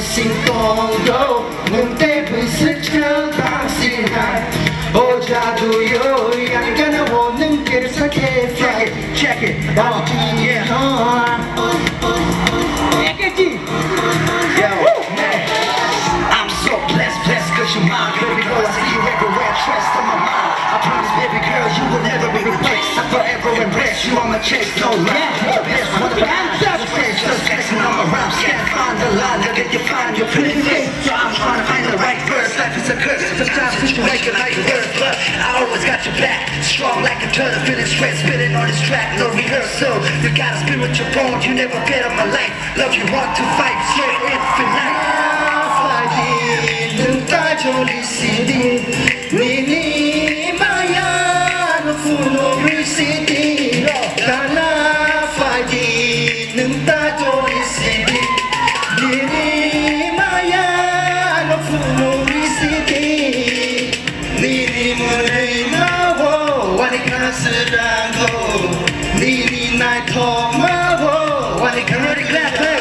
신동도 눈 떼고 스쳐 당신한 오자도요 양가나 오는 길을 살게 Check it, yeah. Yo, man, I'm so blessed cause you're mine, baby girl. I see you everywhere, trust on my mind. I promise, baby girl, you will never be replaced. I forever embrace you on my chest, no lie. The best one of the best, just flexing on my rhymes. Can't find the line, look at you find your pretty face. So I'm trying to find the right verse. Life is a curse, sometimes situation like a word, but I always got your back. Strong like a turtle, feeling straight, spitting on this track, no rehearsal. You gotta spin with your bones, you never bet on my life. Love you want to fight, straight infinite. 눈 따져리시니 니니 마야 너 풀어리시니 나나 파이디 눈 따져리시니 니니 마야 너 풀어리시니 니니 문을 나워 와니 가스랑고 니니 날 토마워 와니 가르리 클래프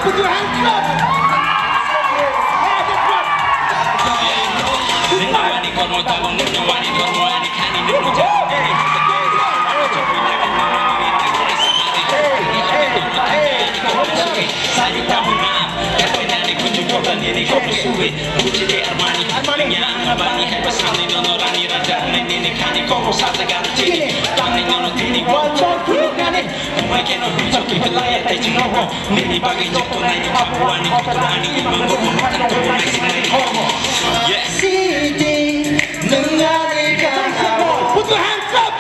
Put your hands up! Put your hands up!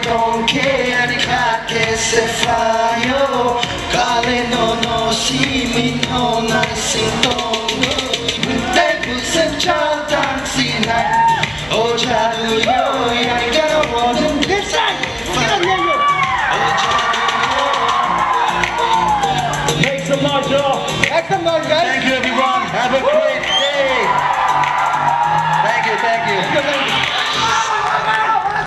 Don't care, I can't set fire. Calling no no, see me no nice and don't they was a child dancing night. Oh, child, yo, I got one this side. Make some noise, y'all. Make some noise, guys. Thank you.